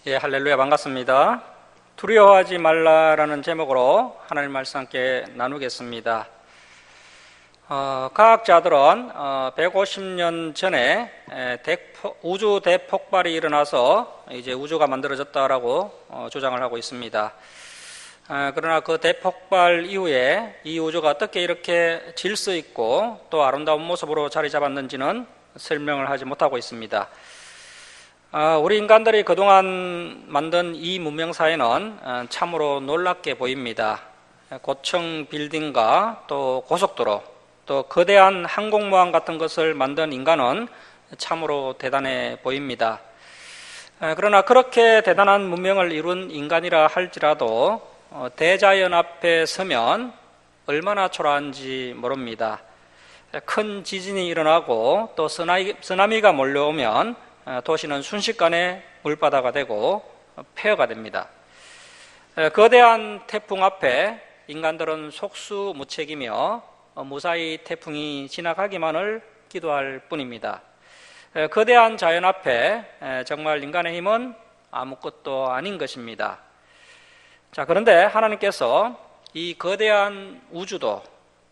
예, 할렐루야, 반갑습니다. 두려워하지 말라라는 제목으로 하나님 말씀 함께 나누겠습니다. 과학자들은 150년 전에 우주 대폭발이 일어나서 이제 우주가 만들어졌다라고 주장을 하고 있습니다. 그러나 그 대폭발 이후에 이 우주가 어떻게 이렇게 질서 있고 또 아름다운 모습으로 자리 잡았는지는 설명을 하지 못하고 있습니다. 우리 인간들이 그동안 만든 이 문명사회는 참으로 놀랍게 보입니다. 고층 빌딩과 또 고속도로, 또 거대한 항공모함 같은 것을 만든 인간은 참으로 대단해 보입니다. 그러나 그렇게 대단한 문명을 이룬 인간이라 할지라도 대자연 앞에 서면 얼마나 초라한지 모릅니다. 큰 지진이 일어나고 또 쓰나미가 몰려오면 도시는 순식간에 물바다가 되고 폐허가 됩니다. 거대한 태풍 앞에 인간들은 속수무책이며 무사히 태풍이 지나가기만을 기도할 뿐입니다. 거대한 자연 앞에 정말 인간의 힘은 아무것도 아닌 것입니다. 자, 그런데 하나님께서 이 거대한 우주도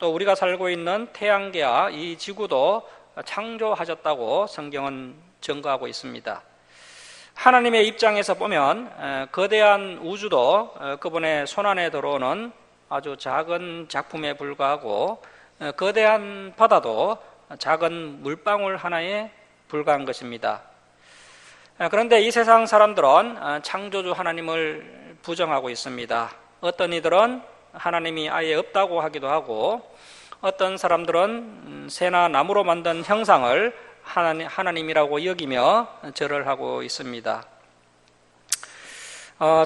또 우리가 살고 있는 태양계와 이 지구도 창조하셨다고 성경은 증거하고 있습니다. 하나님의 입장에서 보면 거대한 우주도 그분의 손안에 들어오는 아주 작은 작품에 불과하고 거대한 바다도 작은 물방울 하나에 불과한 것입니다. 그런데 이 세상 사람들은 창조주 하나님을 부정하고 있습니다. 어떤 이들은 하나님이 아예 없다고 하기도 하고 어떤 사람들은 새나 나무로 만든 형상을 하나님이라고 여기며 절을 하고 있습니다.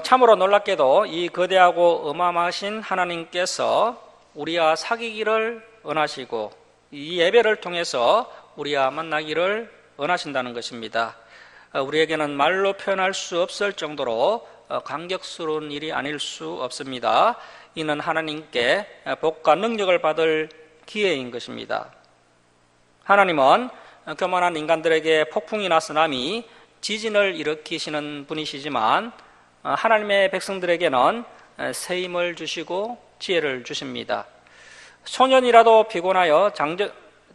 참으로 놀랍게도 이 거대하고 어마어마하신 하나님께서 우리와 사귀기를 원하시고 이 예배를 통해서 우리와 만나기를 원하신다는 것입니다. 우리에게는 말로 표현할 수 없을 정도로 감격스러운 일이 아닐 수 없습니다. 이는 하나님께 복과 능력을 받을 기회인 것입니다. 하나님은 교만한 인간들에게 폭풍이나 쓰나미, 지진을 일으키시는 분이시지만 하나님의 백성들에게는 새 힘을 주시고 지혜를 주십니다. 소년이라도 피곤하여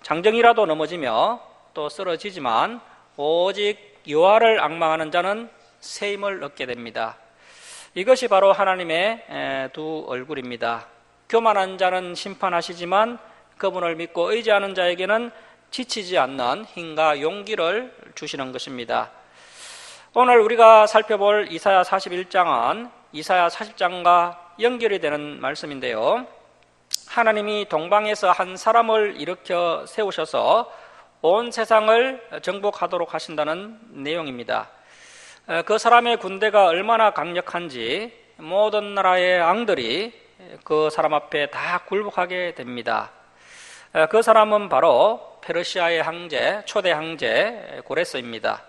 장정이라도 넘어지며 또 쓰러지지만 오직 여호와를 앙망하는 자는 새 힘을 얻게 됩니다. 이것이 바로 하나님의 두 얼굴입니다. 교만한 자는 심판하시지만 그분을 믿고 의지하는 자에게는 지치지 않는 힘과 용기를 주시는 것입니다. 오늘 우리가 살펴볼 이사야 41장은 이사야 40장과 연결이 되는 말씀인데요. 하나님이 동방에서 한 사람을 일으켜 세우셔서 온 세상을 정복하도록 하신다는 내용입니다. 그 사람의 군대가 얼마나 강력한지 모든 나라의 왕들이 그 사람 앞에 다 굴복하게 됩니다. 그 사람은 바로 페르시아의 황제, 초대 황제 고레스입니다.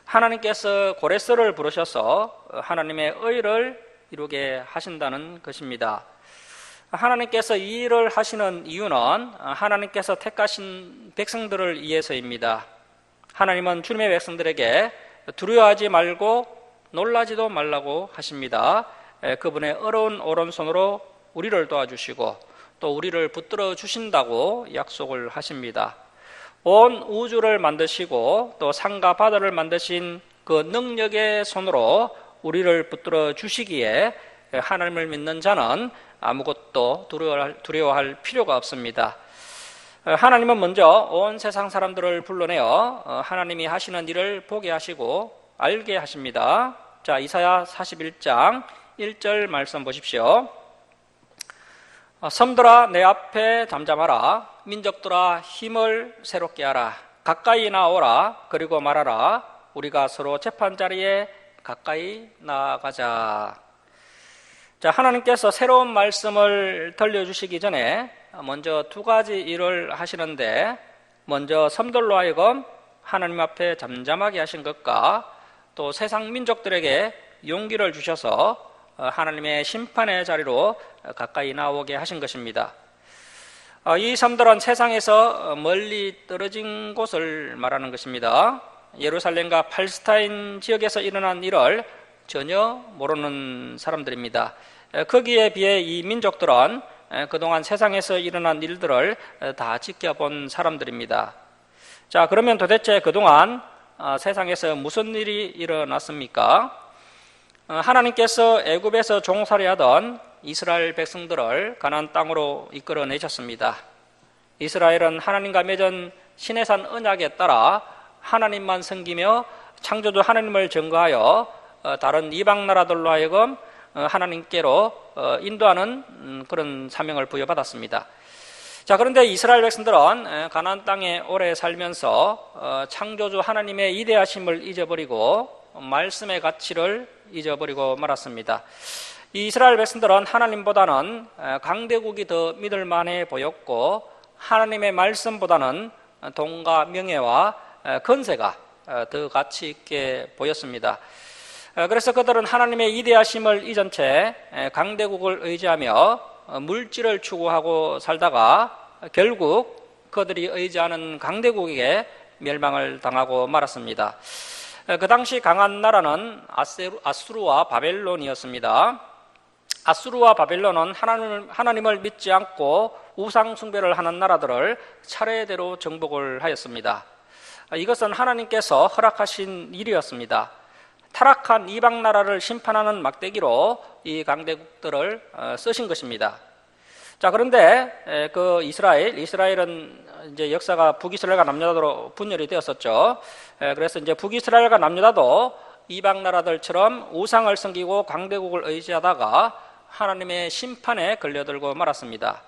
하나님께서 고레스를 부르셔서 하나님의 의를 이루게 하신다는 것입니다. 하나님께서 이 일을 하시는 이유는 하나님께서 택하신 백성들을 위해서입니다. 하나님은 주님의 백성들에게 두려워하지 말고 놀라지도 말라고 하십니다. 그분의 어려운 오른손으로 우리를 도와주시고 또 우리를 붙들어 주신다고 약속을 하십니다. 온 우주를 만드시고 또 산과 바다를 만드신 그 능력의 손으로 우리를 붙들어 주시기에 하나님을 믿는 자는 아무것도 두려워할 필요가 없습니다. 하나님은 먼저 온 세상 사람들을 불러내어 하나님이 하시는 일을 보게 하시고 알게 하십니다. 자, 이사야 41장 1절 말씀 보십시오. 섬들아 내 앞에 잠잠하라. 민족들아 힘을 새롭게 하라. 가까이 나오라. 그리고 말하라. 우리가 서로 재판자리에 가까이 나아가자. 자, 하나님께서 새로운 말씀을 들려주시기 전에 먼저 두 가지 일을 하시는데, 먼저 섬들로 하여금 하나님 앞에 잠잠하게 하신 것과 또 세상 민족들에게 용기를 주셔서 하나님의 심판의 자리로 가까이 나오게 하신 것입니다. 이 섬들은 세상에서 멀리 떨어진 곳을 말하는 것입니다. 예루살렘과 팔레스타인 지역에서 일어난 일을 전혀 모르는 사람들입니다. 거기에 비해 이 민족들은 그동안 세상에서 일어난 일들을 다 지켜본 사람들입니다. 자, 그러면 도대체 그동안 세상에서 무슨 일이 일어났습니까? 하나님께서 애굽에서 종살이하던 이스라엘 백성들을 가나안 땅으로 이끌어내셨습니다. 이스라엘은 하나님과 맺은 시내산 언약에 따라 하나님만 섬기며 창조주 하나님을 증거하여 다른 이방 나라들로 하여금 하나님께로 인도하는 그런 사명을 부여받았습니다. 자, 그런데 이스라엘 백성들은 가나안 땅에 오래 살면서 창조주 하나님의 이대하심을 잊어버리고 말씀의 가치를 잊어버리고 말았습니다. 이 이스라엘 백성들은 하나님보다는 강대국이 더 믿을만해 보였고 하나님의 말씀보다는 돈과 명예와 건세가 더 가치 있게 보였습니다. 그래서 그들은 하나님의 이대하심을 잊은 채 강대국을 의지하며 물질을 추구하고 살다가 결국 그들이 의지하는 강대국에게 멸망을 당하고 말았습니다. 그 당시 강한 나라는 아수르와 바벨론이었습니다. 아수르와 바벨론은 하나님을 믿지 않고 우상 숭배를 하는 나라들을 차례대로 정복을 하였습니다. 이것은 하나님께서 허락하신 일이었습니다. 타락한 이방 나라를 심판하는 막대기로 이 강대국들을 쓰신 것입니다. 자, 그런데 그 이스라엘은 이제 역사가 북이스라엘과 남유다로 분열이 되었었죠. 그래서 이제 북이스라엘과 남유다도 이방 나라들처럼 우상을 섬기고 강대국을 의지하다가 하나님의 심판에 걸려들고 말았습니다.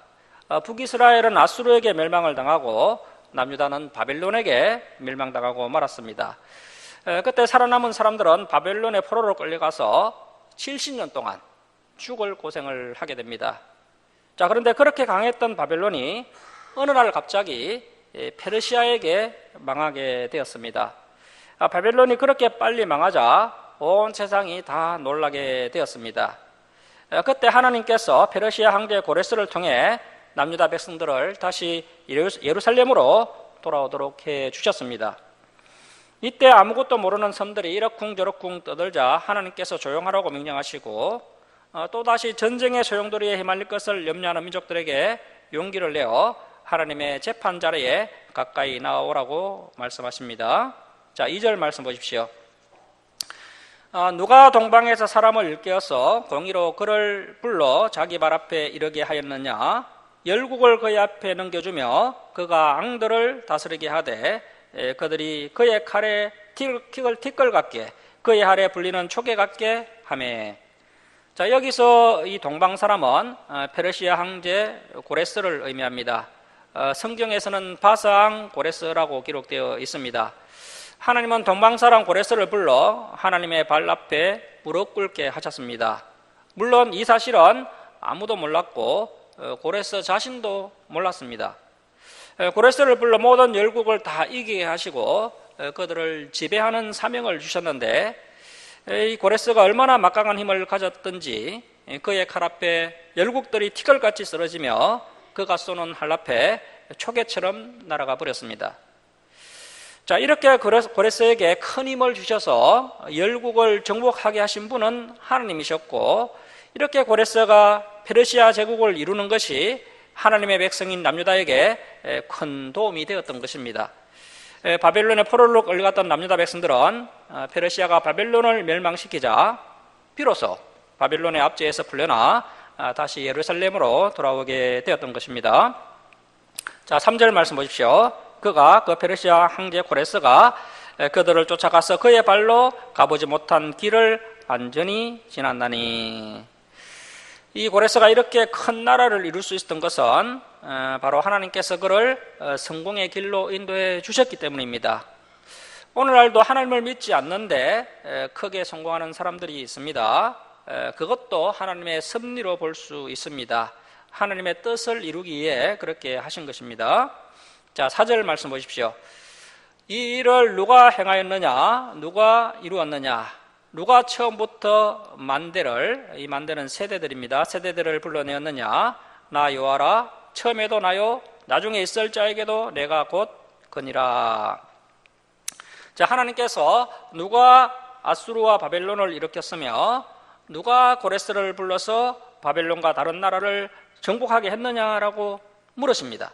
북이스라엘은 아수르에게 멸망을 당하고 남유다는 바벨론에게 멸망당하고 말았습니다. 그때 살아남은 사람들은 바벨론의 포로로 끌려가서 70년 동안 죽을 고생을 하게 됩니다. 자, 그런데 그렇게 강했던 바벨론이 어느 날 갑자기 페르시아에게 망하게 되었습니다. 바벨론이 그렇게 빨리 망하자 온 세상이 다 놀라게 되었습니다. 그때 하나님께서 페르시아 황제 고레스를 통해 남유다 백성들을 다시 예루살렘으로 돌아오도록 해 주셨습니다. 이때 아무것도 모르는 섬들이 이러쿵저러쿵 떠들자 하나님께서 조용하라고 명령하시고 또다시 전쟁의 소용돌이에 휘말릴 것을 염려하는 민족들에게 용기를 내어 하나님의 재판 자리에 가까이 나오라고 말씀하십니다. 자, 2절 말씀 보십시오. 누가 동방에서 사람을 일깨워서 공의로 그를 불러 자기 발 앞에 이르게 하였느냐? 열국을 그의 앞에 넘겨주며 그가 앙들을 다스리게 하되 그들이 그의 칼에 틱을 티끌 같게 그의 할에 불리는 초계 같게 하며. 자, 여기서 이 동방 사람은 페르시아 황제 고레스를 의미합니다. 성경에서는 바사왕 고레스라고 기록되어 있습니다. 하나님은 동방 사람 고레스를 불러 하나님의 발 앞에 무릎 꿇게 하셨습니다. 물론 이 사실은 아무도 몰랐고 고레스 자신도 몰랐습니다. 고레스를 불러 모든 열국을 다 이기게 하시고 그들을 지배하는 사명을 주셨는데 이 고레스가 얼마나 막강한 힘을 가졌던지 그의 칼 앞에 열국들이 티끌같이 쓰러지며 그가 쏘는 활 앞에 초계처럼 날아가 버렸습니다. 자, 이렇게 고레스에게 큰 힘을 주셔서 열국을 정복하게 하신 분은 하나님이셨고 이렇게 고레스가 페르시아 제국을 이루는 것이 하나님의 백성인 남유다에게 큰 도움이 되었던 것입니다. 바벨론의 포로로 끌려갔던 남유다 백성들은 페르시아가 바벨론을 멸망시키자 비로소 바벨론의 압제에서 풀려나 다시 예루살렘으로 돌아오게 되었던 것입니다. 자, 3절 말씀 보십시오. 그 페르시아 황제 고레스가 그들을 쫓아가서 그의 발로 가보지 못한 길을 안전히 지났나니. 이 고레스가 이렇게 큰 나라를 이룰 수 있었던 것은 바로 하나님께서 그를 성공의 길로 인도해 주셨기 때문입니다. 오늘날도 하나님을 믿지 않는데 크게 성공하는 사람들이 있습니다. 그것도 하나님의 섭리로 볼 수 있습니다. 하나님의 뜻을 이루기 위해 그렇게 하신 것입니다. 자, 4절 말씀 보십시오. 이 일을 누가 행하였느냐? 누가 이루었느냐? 누가 처음부터 만대를, 이 만대는 세대들입니다. 세대들을 불러내었느냐? 나 여호와라. 처음에도 나요, 나중에 있을 자에게도 내가 곧 거니라. 자, 하나님께서 누가 아수르와 바벨론을 일으켰으며 누가 고레스를 불러서 바벨론과 다른 나라를 정복하게 했느냐라고 물으십니다.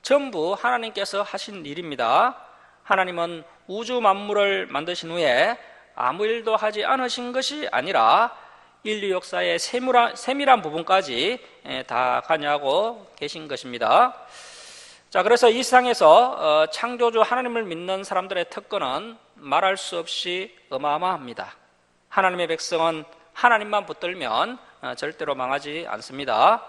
전부 하나님께서 하신 일입니다. 하나님은 우주 만물을 만드신 후에 아무 일도 하지 않으신 것이 아니라 인류 역사의 세밀한 부분까지 다 관여하고 계신 것입니다. 자, 그래서 이 세상에서 창조주 하나님을 믿는 사람들의 특권은 말할 수 없이 어마어마합니다. 하나님의 백성은 하나님만 붙들면 절대로 망하지 않습니다.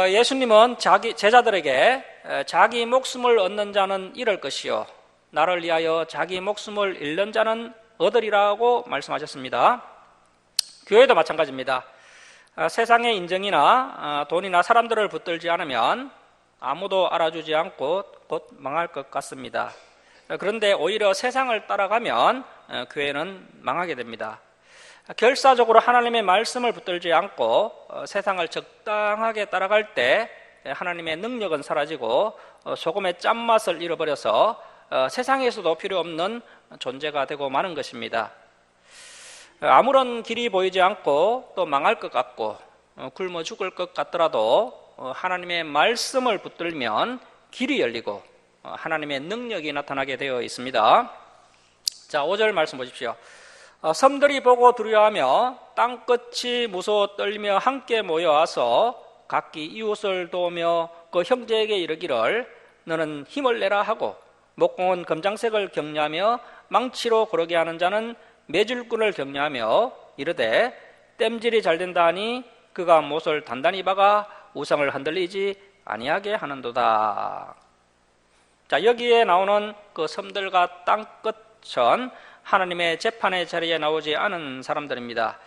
예수님은 제자들에게 자기 목숨을 얻는 자는 잃을 것이요 나를 위하여 자기 목숨을 잃는 자는 얻으리라고 말씀하셨습니다. 교회도 마찬가지입니다. 세상의 인정이나 돈이나 사람들을 붙들지 않으면 아무도 알아주지 않고 곧 망할 것 같습니다. 그런데 오히려 세상을 따라가면 교회는 망하게 됩니다. 결사적으로 하나님의 말씀을 붙들지 않고 세상을 적당하게 따라갈 때 하나님의 능력은 사라지고 소금의 짠맛을 잃어버려서 세상에서도 필요 없는 존재가 되고 마는 것입니다. 아무런 길이 보이지 않고 또 망할 것 같고 굶어 죽을 것 같더라도 하나님의 말씀을 붙들면 길이 열리고 하나님의 능력이 나타나게 되어 있습니다. 자, 5절 말씀 보십시오. 섬들이 보고 두려워하며 땅끝이 무서워 떨며 함께 모여와서 각기 이웃을 도우며 그 형제에게 이르기를 너는 힘을 내라 하고 목공은 검장색을 격려하며 망치로 고르게 하는 자는 매줄꾼을 격려하며 이르되 땜질이 잘 된다 하니 그가 못을 단단히 박아 우상을 흔들리지 아니하게 하는도다. 자, 여기에 나오는 그 섬들과 땅끝은 하나님의 재판의 자리에 나오지 않은 사람들입니다.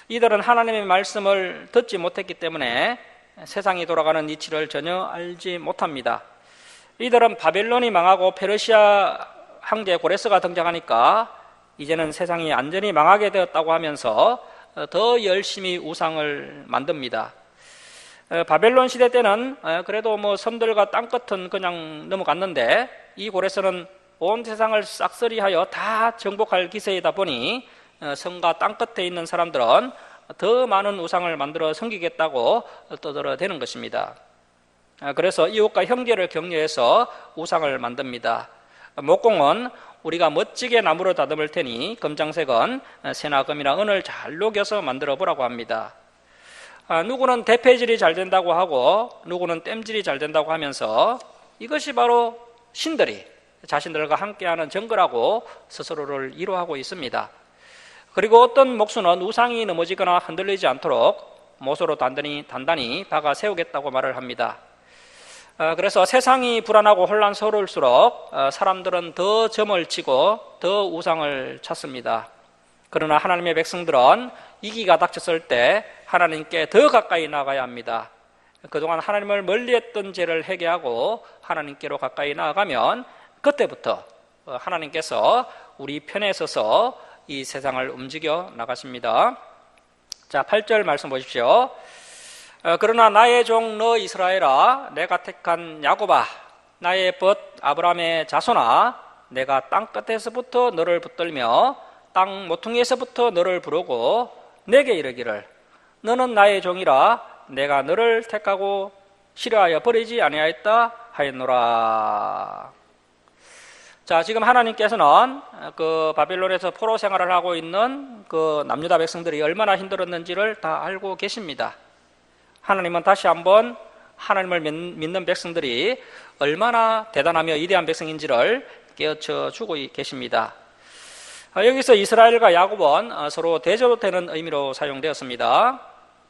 이들은 하나님의 말씀을 듣지 못했기 때문에 세상이 돌아가는 이치를 전혀 알지 못합니다. 이들은 바벨론이 망하고 페르시아 황제 고레스가 등장하니까 이제는 세상이 완전히 망하게 되었다고 하면서 더 열심히 우상을 만듭니다. 바벨론 시대 때는 그래도 섬들과 땅끝은 그냥 넘어갔는데 이 고레스는 온 세상을 싹쓸이하여 다 정복할 기세이다 보니 성과 땅끝에 있는 사람들은 더 많은 우상을 만들어 섬기겠다고 떠들어대는 것입니다. 그래서 이웃과 형제를 격려해서 우상을 만듭니다. 목공은 우리가 멋지게 나무로 다듬을 테니 검장색은 새나 금이나 은을 잘 녹여서 만들어 보라고 합니다. 누구는 대패질이 잘 된다고 하고 누구는 땜질이 잘 된다고 하면서 이것이 바로 신들이 자신들과 함께하는 정거라고 스스로를 위로하고 있습니다. 그리고 어떤 목수는 우상이 넘어지거나 흔들리지 않도록 못으로 단단히 박아 세우겠다고 말을 합니다. 그래서 세상이 불안하고 혼란스러울수록 사람들은 더 점을 치고 더 우상을 찾습니다. 그러나 하나님의 백성들은 위기가 닥쳤을 때 하나님께 더 가까이 나아가야 합니다. 그동안 하나님을 멀리했던 죄를 회개하고 하나님께로 가까이 나아가면 그때부터 하나님께서 우리 편에 서서 이 세상을 움직여 나가십니다. 자, 8절 말씀 보십시오. 그러나 나의 종 너 이스라엘아 내가 택한 야곱아 나의 벗 아브라함의 자손아 내가 땅끝에서부터 너를 붙들며 땅 모퉁이에서부터 너를 부르고 내게 이르기를 너는 나의 종이라 내가 너를 택하고 싫어하여 버리지 아니하였다 하였노라. 자, 지금 하나님께서는 그 바벨론에서 포로 생활을 하고 있는 그 남유다 백성들이 얼마나 힘들었는지를 다 알고 계십니다. 하나님은 다시 한번 하나님을 믿는 백성들이 얼마나 대단하며 위대한 백성인지를 깨우쳐 주고 계십니다. 여기서 이스라엘과 야곱은 서로 대조되는 의미로 사용되었습니다.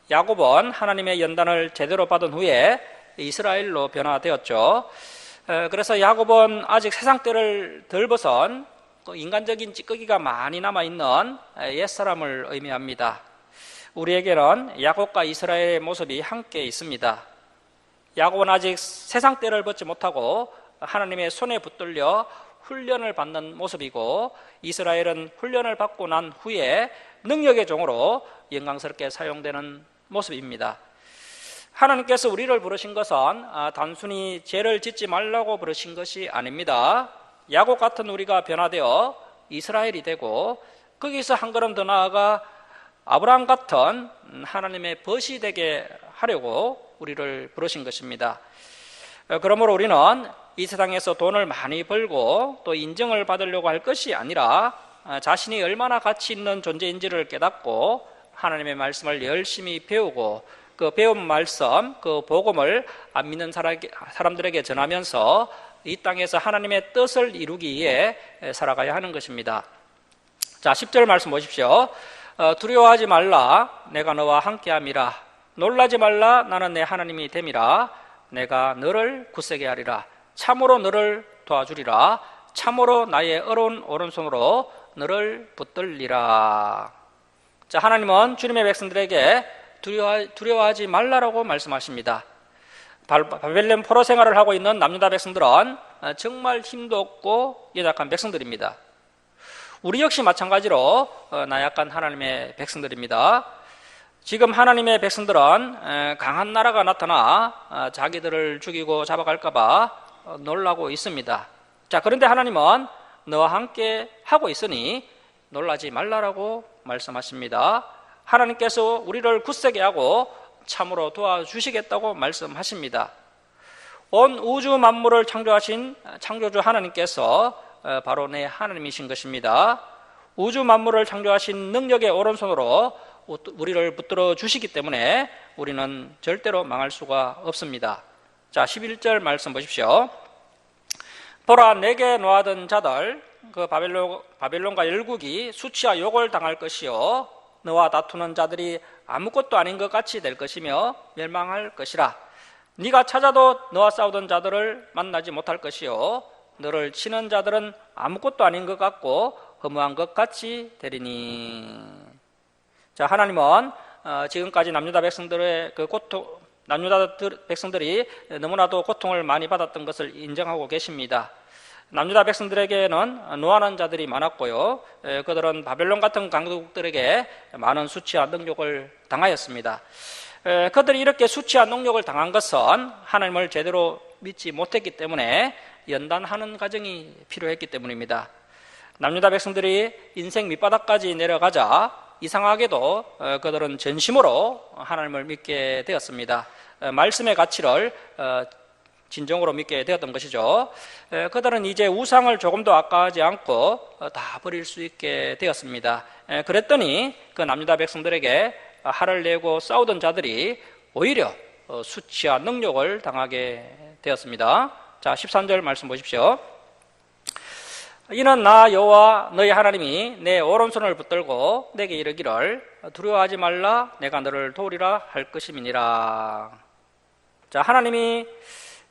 야곱은 하나님의 연단을 제대로 받은 후에 이스라엘로 변화되었죠. 그래서 야곱은 아직 세상 때를 덜 벗은 인간적인 찌꺼기가 많이 남아있는 옛사람을 의미합니다. 우리에게는 야곱과 이스라엘의 모습이 함께 있습니다. 야곱은 아직 세상 때를 벗지 못하고 하나님의 손에 붙들려 훈련을 받는 모습이고 이스라엘은 훈련을 받고 난 후에 능력의 종으로 영광스럽게 사용되는 모습입니다. 하나님께서 우리를 부르신 것은 단순히 죄를 짓지 말라고 부르신 것이 아닙니다. 야곱 같은 우리가 변화되어 이스라엘이 되고 거기서 한 걸음 더 나아가 아브라함 같은 하나님의 벗이 되게 하려고 우리를 부르신 것입니다. 그러므로 우리는 이 세상에서 돈을 많이 벌고 또 인정을 받으려고 할 것이 아니라 자신이 얼마나 가치 있는 존재인지를 깨닫고 하나님의 말씀을 열심히 배우고 그 배운 말씀, 그 복음을 안 믿는 사람들에게 전하면서 이 땅에서 하나님의 뜻을 이루기 위해 살아가야 하는 것입니다. 자, 10절 말씀 보십시오. 두려워하지 말라, 내가 너와 함께함이라. 놀라지 말라, 나는 내 하나님이 됨이라. 내가 너를 굳세게 하리라. 참으로 너를 도와주리라. 참으로 나의 어려운 오른손으로 너를 붙들리라. 자, 하나님은 주님의 백성들에게 두려워하지 말라라고 말씀하십니다. 바벨론 포로 생활을 하고 있는 남유다 백성들은 정말 힘도 없고 연약한 백성들입니다. 우리 역시 마찬가지로 나약한 하나님의 백성들입니다. 지금 하나님의 백성들은 강한 나라가 나타나 자기들을 죽이고 잡아갈까봐 놀라고 있습니다. 자, 그런데 하나님은 너와 함께 하고 있으니 놀라지 말라라고 말씀하십니다. 하나님께서 우리를 굳세게 하고 참으로 도와주시겠다고 말씀하십니다. 온 우주 만물을 창조하신 창조주 하나님께서 바로 내 하나님이신 것입니다. 우주 만물을 창조하신 능력의 오른손으로 우리를 붙들어 주시기 때문에 우리는 절대로 망할 수가 없습니다. 자, 11절 말씀 보십시오. 보라, 내게 노하던 자들 그 바벨론과 열국이 수치와 욕을 당할 것이요 너와 다투는 자들이 아무것도 아닌 것 같이 될 것이며 멸망할 것이라. 네가 찾아도 너와 싸우던 자들을 만나지 못할 것이요 너를 치는 자들은 아무것도 아닌 것 같고 허무한 것 같이 되리니. 자, 하나님은 지금까지 남유다 백성들의 그 남유다 백성들이 너무나도 고통을 많이 받았던 것을 인정하고 계십니다. 남유다 백성들에게는 노하는 자들이 많았고요, 그들은 바벨론 같은 강국들에게 많은 수치와 능욕을 당하였습니다. 그들이 이렇게 수치와 능욕을 당한 것은 하나님을 제대로 믿지 못했기 때문에 연단하는 과정이 필요했기 때문입니다. 남유다 백성들이 인생 밑바닥까지 내려가자 이상하게도 그들은 전심으로 하나님을 믿게 되었습니다. 말씀의 가치를 진정으로 믿게 되었던 것이죠. 그들은 이제 우상을 조금도 아까워하지 않고 다 버릴 수 있게 되었습니다. 그랬더니 그 남유다 백성들에게 화를 내고 싸우던 자들이 오히려 수치와 능욕을 당하게 되었습니다. 자, 13절 말씀 보십시오. 이는 나 여호와 너희 하나님이 내 오른손을 붙들고 내게 이르기를 두려워하지 말라, 내가 너를 도우리라 할 것임이니라. 자, 하나님이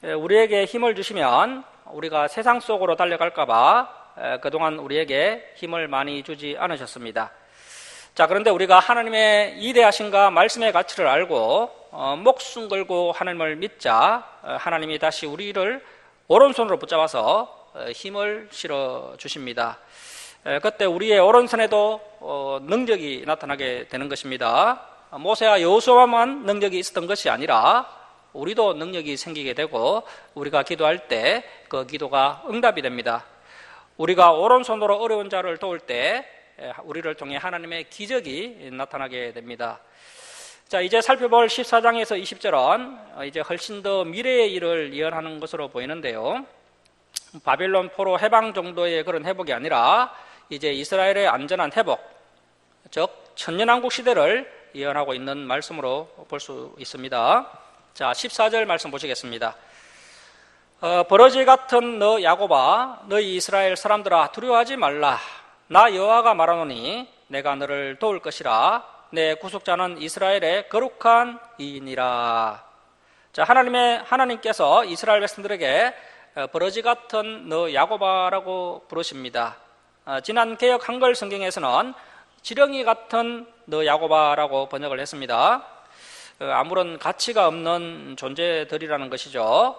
우리에게 힘을 주시면 우리가 세상 속으로 달려갈까봐 그동안 우리에게 힘을 많이 주지 않으셨습니다. 자, 그런데 우리가 하나님의 이대하신가 말씀의 가치를 알고 목숨 걸고 하나님을 믿자 하나님이 다시 우리를 오른손으로 붙잡아서 힘을 실어 주십니다. 그때 우리의 오른손에도 능력이 나타나게 되는 것입니다. 모세와 여호수아만 능력이 있었던 것이 아니라 우리도 능력이 생기게 되고 우리가 기도할 때 그 기도가 응답이 됩니다. 우리가 오른손으로 어려운 자를 도울 때 우리를 통해 하나님의 기적이 나타나게 됩니다. 자, 이제 살펴볼 14장에서 20절은 이제 훨씬 더 미래의 일을 예언하는 것으로 보이는데요, 바벨론 포로 해방 정도의 그런 회복이 아니라 이제 이스라엘의 안전한 회복, 즉 천년왕국 시대를 예언하고 있는 말씀으로 볼 수 있습니다. 자, 14절 말씀 보시겠습니다. 버러지 같은 너 야곱아, 너희 이스라엘 사람들아, 두려워하지 말라. 나 여호와가 말하노니 내가 너를 도울 것이라. 내 구속자는 이스라엘의 거룩한 이인이라. 자, 하나님께서 이스라엘 백성들에게 버러지 같은 너 야곱아라고 부르십니다. 지난 개역 한글 성경에서는 지렁이 같은 너 야곱아라고 번역을 했습니다. 아무런 가치가 없는 존재들이라는 것이죠.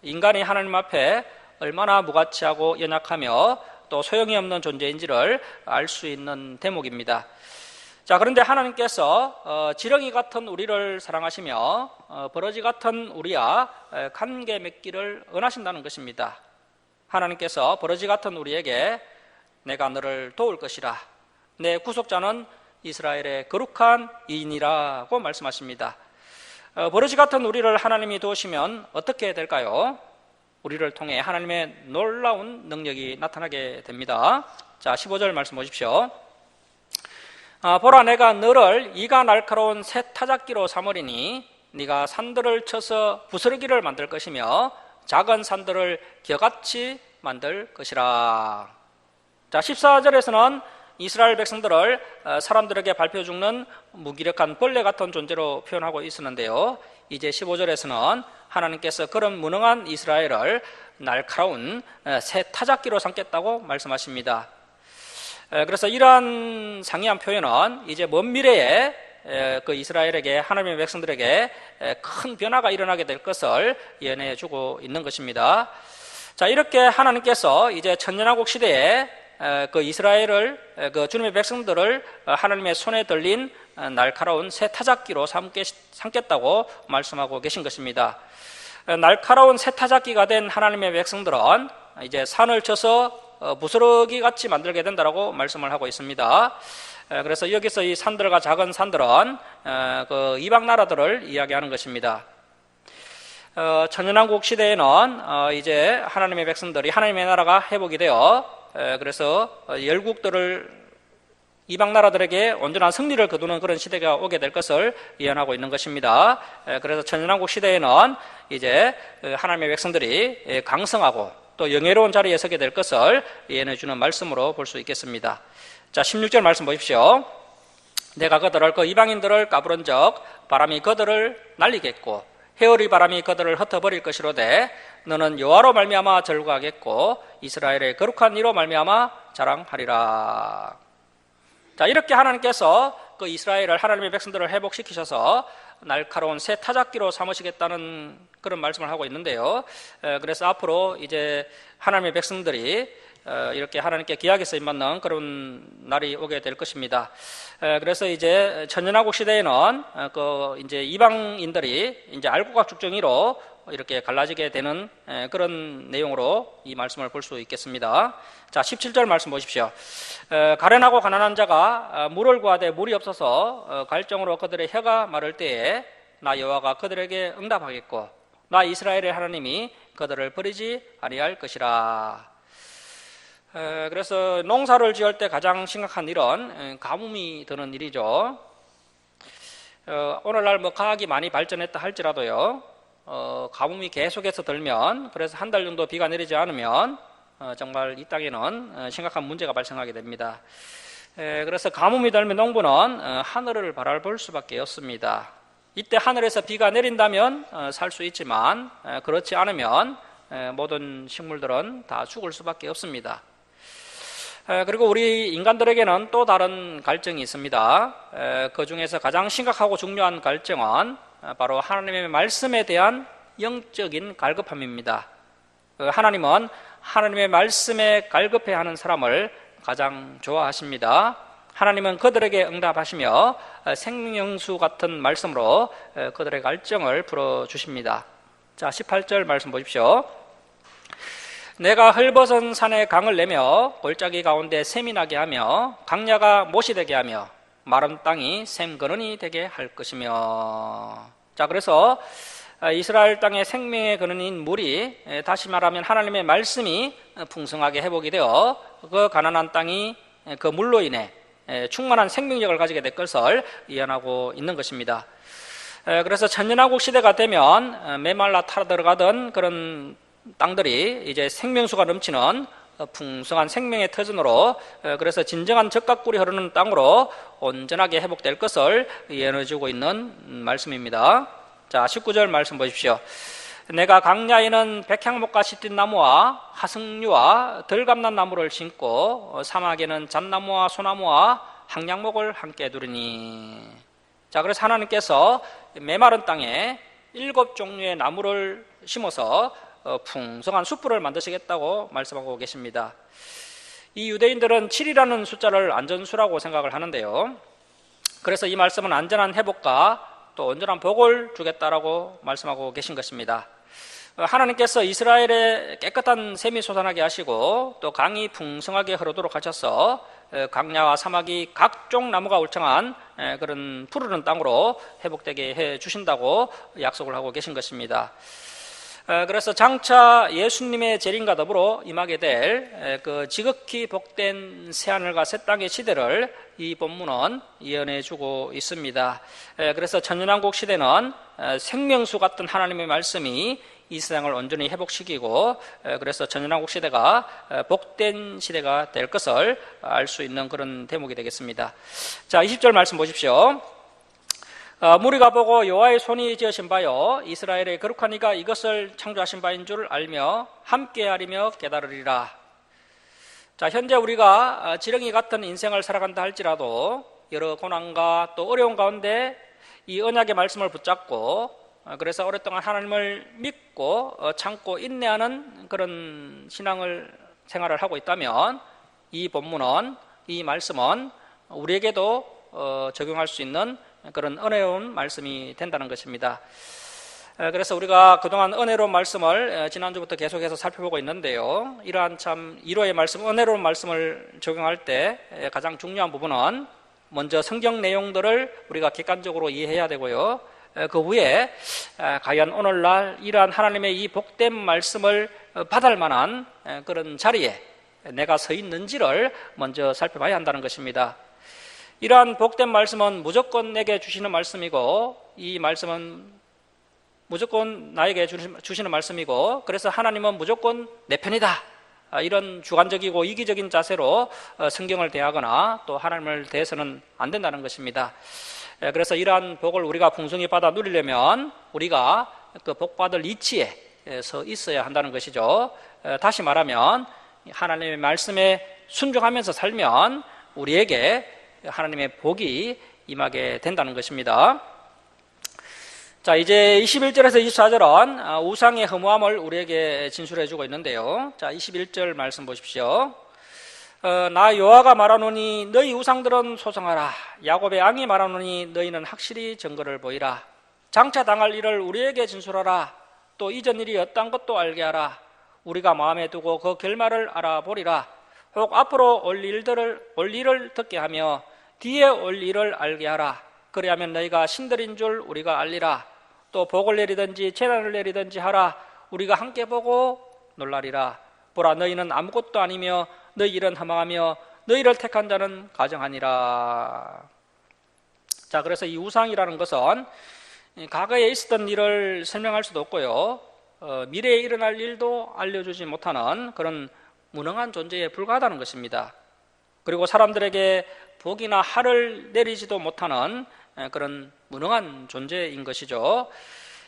인간이 하나님 앞에 얼마나 무가치하고 연약하며 또 소용이 없는 존재인지를 알 수 있는 대목입니다. 자, 그런데 하나님께서 지렁이 같은 우리를 사랑하시며 버러지 같은 우리와 관계 맺기를 원하신다는 것입니다. 하나님께서 버러지 같은 우리에게 내가 너를 도울 것이라, 내 구속자는 이스라엘의 거룩한 이인이라고 말씀하십니다. 버러지 같은 우리를 하나님이 도우시면 어떻게 될까요? 우리를 통해 하나님의 놀라운 능력이 나타나게 됩니다. 자, 15절 말씀 보십시오. 보라, 내가 너를 이가 날카로운 새 타작기로 삼으리니 네가 산들을 쳐서 부스러기를 만들 것이며 작은 산들을 겨같이 만들 것이라. 자, 14절에서는 이스라엘 백성들을 사람들에게 밟혀 죽는 무기력한 벌레 같은 존재로 표현하고 있었는데요, 이제 15절에서는 하나님께서 그런 무능한 이스라엘을 날카로운 새 타작기로 삼겠다고 말씀하십니다. 그래서 이러한 상이한 표현은 이제 먼 미래에 그 이스라엘에게, 하나님의 백성들에게 큰 변화가 일어나게 될 것을 예언해 주고 있는 것입니다. 자, 이렇게 하나님께서 이제 천년왕국 시대에 그 이스라엘을, 그 주님의 백성들을 하나님의 손에 들린 날카로운 새 타작기로 삼겠다고 말씀하고 계신 것입니다. 날카로운 새 타작기가 된 하나님의 백성들은 이제 산을 쳐서 부스러기 같이 만들게 된다고 말씀을 하고 있습니다. 그래서 여기서 이 산들과 작은 산들은 그 이방 나라들을 이야기하는 것입니다. 천년왕국 시대에는 이제 하나님의 백성들이, 하나님의 나라가 회복이 되어 그래서 열국들을, 이방 나라들에게 온전한 승리를 거두는 그런 시대가 오게 될 것을 예언하고 있는 것입니다. 그래서 천년왕국 시대에는 이제 하나님의 백성들이 강성하고 또 영예로운 자리에 서게 될 것을 예언해 주는 말씀으로 볼 수 있겠습니다. 자, 16절 말씀 보십시오. 내가 그들을, 그 이방인들을 까부른 적 바람이 그들을 날리겠고 헤어리 바람이 그들을 흩어버릴 것이로되 너는 여호와로 말미암아 절구하겠고 이스라엘의 거룩한 이로 말미암아 자랑하리라. 자, 이렇게 하나님께서 그 이스라엘을, 하나님의 백성들을 회복시키셔서 날카로운 새 타작기로 삼으시겠다는 그런 말씀을 하고 있는데요, 그래서 앞으로 이제 하나님의 백성들이 이렇게 하나님께 귀하게 쓰임받는 그런 날이 오게 될 것입니다. 그래서 이제 천년왕국 시대에는 그 이제 이방인들이 이제 알곡과 죽정이로 이렇게 갈라지게 되는 그런 내용으로 이 말씀을 볼 수 있겠습니다. 자, 17절 말씀 보십시오. 가련하고 가난한 자가 물을 구하되 물이 없어서 갈정으로 그들의 혀가 마를 때에 나 여호와가 그들에게 응답하겠고 나 이스라엘의 하나님이 그들을 버리지 아니할 것이라. 그래서 농사를 지을 때 가장 심각한 일은 가뭄이 드는 일이죠. 오늘날 뭐 과학이 많이 발전했다 할지라도요, 가뭄이 계속해서 들면, 그래서 한 달 정도 비가 내리지 않으면 정말 이 땅에는 심각한 문제가 발생하게 됩니다. 그래서 가뭄이 들면 농부는 하늘을 바라볼 수밖에 없습니다. 이때 하늘에서 비가 내린다면 살 수 있지만 그렇지 않으면 모든 식물들은 다 죽을 수밖에 없습니다. 그리고 우리 인간들에게는 또 다른 갈증이 있습니다. 그 중에서 가장 심각하고 중요한 갈증은 바로 하나님의 말씀에 대한 영적인 갈급함입니다. 하나님은 하나님의 말씀에 갈급해하는 사람을 가장 좋아하십니다. 하나님은 그들에게 응답하시며 생명수 같은 말씀으로 그들의 갈증을 풀어주십니다. 자, 18절 말씀 보십시오. 내가 헐벗은 산에 강을 내며 골짜기 가운데 샘이 나게 하며 강야가 못이 되게 하며 마른 땅이 샘근원이 되게 할 것이며. 자, 그래서 이스라엘 땅의 생명의 근원인 물이, 다시 말하면 하나님의 말씀이 풍성하게 회복이 되어 그 가난한 땅이 그 물로 인해 충만한 생명력을 가지게 될 것을 예언하고 있는 것입니다. 그래서 천년왕국 시대가 되면 메말라 타들어가던 그런 땅들이 이제 생명수가 넘치는 풍성한 생명의 터전으로, 그래서 진정한 젖가꿀이 흐르는 땅으로 온전하게 회복될 것을 예언해주고 있는 말씀입니다. 자, 19절 말씀 보십시오. 내가 강야에는 백향목과 시틴나무와 하승류와 덜감난 나무를 심고 사막에는 잣나무와 소나무와 항량목을 함께 두리니. 자, 그래서 하나님께서 메마른 땅에 7종류의 나무를 심어서 풍성한 숯불을 만드시겠다고 말씀하고 계십니다. 이 유대인들은 7이라는 숫자를 안전수라고 생각을 하는데요, 그래서 이 말씀은 안전한 회복과 또 온전한 복을 주겠다라고 말씀하고 계신 것입니다. 하나님께서 이스라엘에 깨끗한 샘이 솟아나게 하시고 또 강이 풍성하게 흐르도록 하셔서 강야와 사막이 각종 나무가 울창한 그런 푸르른 땅으로 회복되게 해 주신다고 약속을 하고 계신 것입니다. 그래서 장차 예수님의 재림과 더불어 임하게 될 그 지극히 복된 새하늘과 새 땅의 시대를 이 본문은 예언해 주고 있습니다. 그래서 천년왕국 시대는 생명수 같은 하나님의 말씀이 이 세상을 온전히 회복시키고 그래서 천년왕국 시대가 복된 시대가 될 것을 알 수 있는 그런 대목이 되겠습니다. 자, 20절 말씀 보십시오. 무리가 보고 여호와의 손이 지으신 바요 이스라엘의 거룩한 이가 이것을 창조하신 바인 줄 알며 함께하리며 깨달으리라. 자, 현재 우리가 지렁이 같은 인생을 살아간다 할지라도 여러 고난과 또 어려운 가운데 이 언약의 말씀을 붙잡고 그래서 오랫동안 하나님을 믿고 참고 인내하는 그런 생활을 하고 있다면 이 본문은, 이 말씀은 우리에게도 적용할 수 있는 그런 은혜로운 말씀이 된다는 것입니다. 그래서 우리가 그동안 은혜로운 말씀을 지난주부터 계속해서 살펴보고 있는데요, 이러한 참 위로의 말씀, 은혜로운 말씀을 적용할 때 가장 중요한 부분은 먼저 성경 내용들을 우리가 객관적으로 이해해야 되고요, 그 후에 과연 오늘날 이러한 하나님의 이 복된 말씀을 받을 만한 그런 자리에 내가 서 있는지를 먼저 살펴봐야 한다는 것입니다. 이러한 복된 말씀은 무조건 내게 주시는 말씀이고, 이 말씀은 무조건 나에게 주시는 말씀이고, 그래서 하나님은 무조건 내 편이다, 이런 주관적이고 이기적인 자세로 성경을 대하거나 또 하나님을 대해서는 안 된다는 것입니다. 그래서 이러한 복을 우리가 풍성히 받아 누리려면 우리가 그 복받을 위치에 서 있어야 한다는 것이죠. 다시 말하면 하나님의 말씀에 순종하면서 살면 우리에게 하나님의 복이 임하게 된다는 것입니다. 자, 이제 21절에서 24절은 우상의 허무함을 우리에게 진술해 주고 있는데요. 자, 21절 말씀 보십시오. 나 여호와가 말하노니 너희 우상들은 소송하라. 야곱의 왕이 말하노니 너희는 확실히 증거를 보이라. 장차 당할 일을 우리에게 진술하라. 또 이전 일이 어떤 것도 알게 하라. 우리가 마음에 두고 그 결말을 알아보리라. 혹 앞으로 올 일을 듣게 하며 뒤에 올 일을 알게 하라. 그리하면 너희가 신들인 줄 우리가 알리라. 또 복을 내리든지 재난을 내리든지 하라. 우리가 함께 보고 놀라리라. 보라, 너희는 아무것도 아니며 너희 일은 허망하며 너희를 택한 자는 가정하니라. 자, 그래서 이 우상이라는 것은 과거에 있었던 일을 설명할 수도 없고요, 미래에 일어날 일도 알려주지 못하는 그런 무능한 존재에 불과하다는 것입니다. 그리고 사람들에게 복이나 할을 내리지도 못하는 그런 무능한 존재인 것이죠.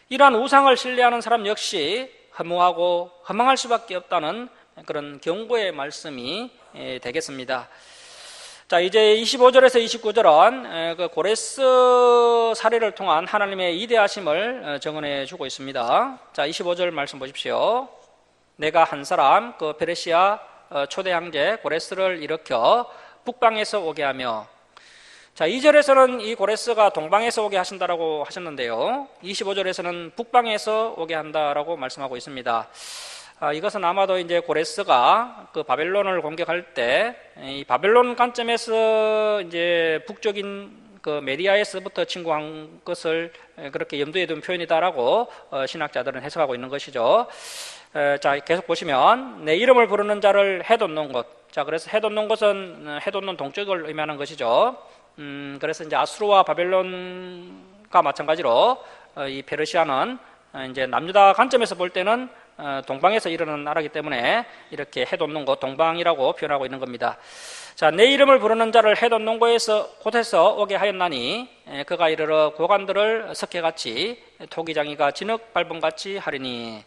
이러한 우상을 신뢰하는 사람 역시 허무하고 허망할 수밖에 없다는 그런 경고의 말씀이 되겠습니다. 자, 이제 25절에서 29절은 그 고레스 사례를 통한 하나님의 위대하심을 증언해 주고 있습니다. 자, 25절 말씀 보십시오. 내가 한 사람 그 페르시아 초대 황제 고레스를 일으켜 북방에서 오게 하며, 자, 2절에서는 이 고레스가 동방에서 오게 하신다라고 하셨는데요, 25절에서는 북방에서 오게 한다라고 말씀하고 있습니다. 이것은 아마도 이제 고레스가 그 바벨론을 공격할 때 이 바벨론 관점에서 이제 북쪽인 그 메디아에서부터 침공한 것을 그렇게 염두에 둔 표현이다라고 신학자들은 해석하고 있는 것이죠. 자, 계속 보시면 내 이름을 부르는 자를 해돋는 곳. 자, 그래서 해돋는 곳은 해돋는 동쪽을 의미하는 것이죠. 그래서 이제 아수르와 바벨론과 마찬가지로 이 페르시아는 이제 남유다 관점에서 볼 때는 동방에서 일어나는 나라이기 때문에 이렇게 해돋는 곳, 동방이라고 표현하고 있는 겁니다. 자, 내 이름을 부르는 자를 해돋는 곳에서 오게 하였나니 그가 이르러 고관들을 석회같이 토기장이가 진흙 밟음같이 하리니.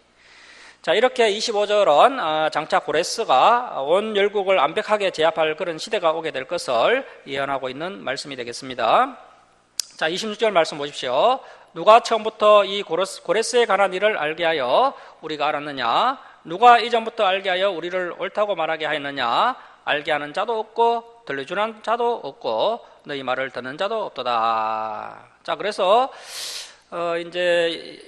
자, 이렇게 25절은 장차 고레스가 온 열국을 완벽하게 제압할 그런 시대가 오게 될 것을 예언하고 있는 말씀이 되겠습니다. 자, 26절 말씀 보십시오. 누가 처음부터 이 고레스에 관한 일을 알게 하여 우리가 알았느냐? 누가 이전부터 알게 하여 우리를 옳다고 말하게 하였느냐? 알게 하는 자도 없고 들려주는 자도 없고 너희 말을 듣는 자도 없도다. 자, 그래서 이제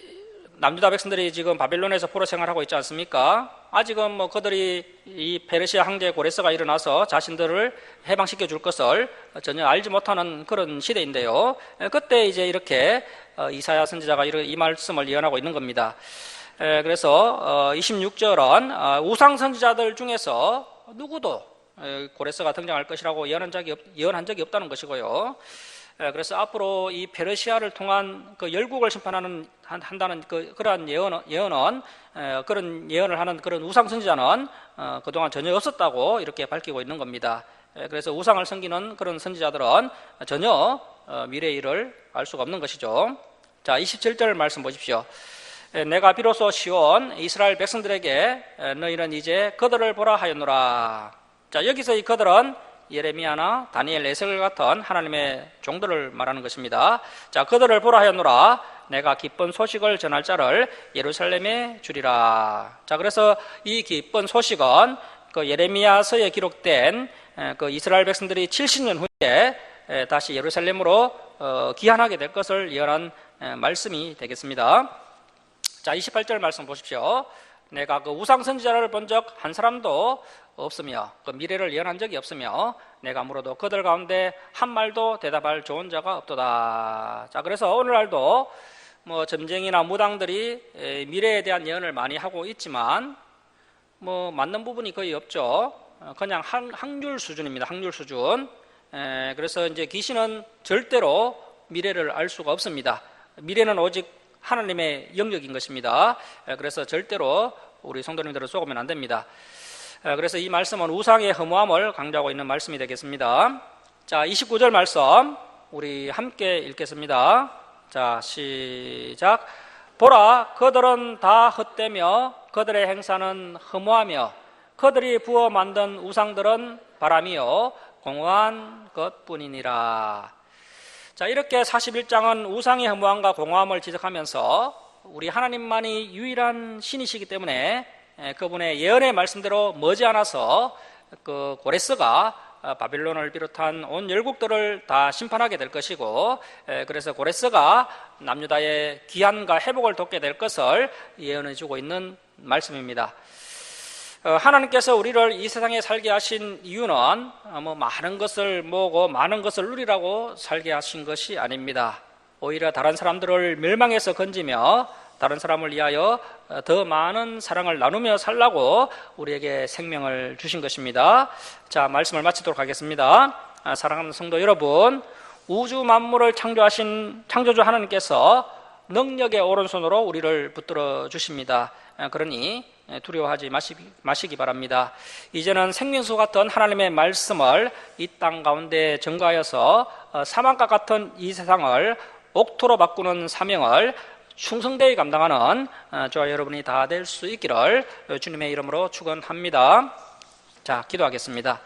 남유다 백성들이 지금 바벨론에서 포로 생활하고 있지 않습니까? 아직은 뭐 그들이 이 페르시아 황제 고레스가 일어나서 자신들을 해방시켜 줄 것을 전혀 알지 못하는 그런 시대인데요. 그때 이제 이렇게 이사야 선지자가 이 말씀을 예언하고 있는 겁니다. 그래서 26절은 우상 선지자들 중에서 누구도 고레스가 등장할 것이라고 예언한 적이 없다는 것이고요. 그래서 앞으로 이 페르시아를 통한 그 열국을 한다는 그러한 예언은 그런 예언을 하는 그런 우상 선지자는 그동안 전혀 없었다고 이렇게 밝히고 있는 겁니다. 그래서 우상을 섬기는 그런 선지자들은 전혀 미래의 일을 알 수가 없는 것이죠. 자, 27절 말씀 보십시오. 내가 비로소 시온 이스라엘 백성들에게 너희는 이제 그들을 보라 하였노라. 자, 여기서 이 그들은 예레미야나 다니엘, 에스겔 같은 하나님의 종들을 말하는 것입니다. 자, 그들을 보라 하였노라. 내가 기쁜 소식을 전할 자를 예루살렘에 주리라. 자, 그래서 이 기쁜 소식은 그 예레미야서에 기록된 그 이스라엘 백성들이 70년 후에 다시 예루살렘으로 귀환하게 될 것을 예언한 말씀이 되겠습니다. 자, 28절 말씀 보십시오. 내가 그 우상 선지자를 본 적 한 사람도 없으며 그 미래를 예언한 적이 없으며 내가 물어도 그들 가운데 한 말도 대답할 좋은 자가 없도다. 자, 그래서 오늘날도 뭐 점쟁이나 무당들이 미래에 대한 예언을 많이 하고 있지만 뭐 맞는 부분이 거의 없죠. 그냥 학률 수준입니다. 학률 수준. 그래서 이제 귀신은 절대로 미래를 알 수가 없습니다. 미래는 오직 하나님의 영역인 것입니다. 그래서 절대로 우리 성도님들은 속으면 안 됩니다. 그래서 이 말씀은 우상의 허무함을 강조하고 있는 말씀이 되겠습니다. 자, 29절 말씀 우리 함께 읽겠습니다. 자, 시작. 보라, 그들은 다 헛되며 그들의 행사는 허무하며 그들이 부어 만든 우상들은 바람이요 공허한 것뿐이니라. 자, 이렇게 41장은 우상의 허무함과 공허함을 지적하면서 우리 하나님만이 유일한 신이시기 때문에 그분의 예언의 말씀대로 머지않아서 그 고레스가 바빌론을 비롯한 온 열국들을 다 심판하게 될 것이고, 그래서 고레스가 남유다의 귀환과 회복을 돕게 될 것을 예언해 주고 있는 말씀입니다. 하나님께서 우리를 이 세상에 살게 하신 이유는 뭐 많은 것을 모으고 많은 것을 누리라고 살게 하신 것이 아닙니다. 오히려 다른 사람들을 멸망해서 건지며 다른 사람을 위하여 더 많은 사랑을 나누며 살라고 우리에게 생명을 주신 것입니다. 자, 말씀을 마치도록 하겠습니다. 사랑하는 성도 여러분, 우주 만물을 창조하신 창조주 하나님께서 능력의 오른손으로 우리를 붙들어 주십니다. 그러니 두려워하지 마시기 바랍니다. 이제는 생명수 같은 하나님의 말씀을 이 땅 가운데 전가하여서 사망과 같은 이 세상을 옥토로 바꾸는 사명을 충성되이 감당하는 저와 여러분이 다 될 수 있기를 주님의 이름으로 축원합니다. 자, 기도하겠습니다.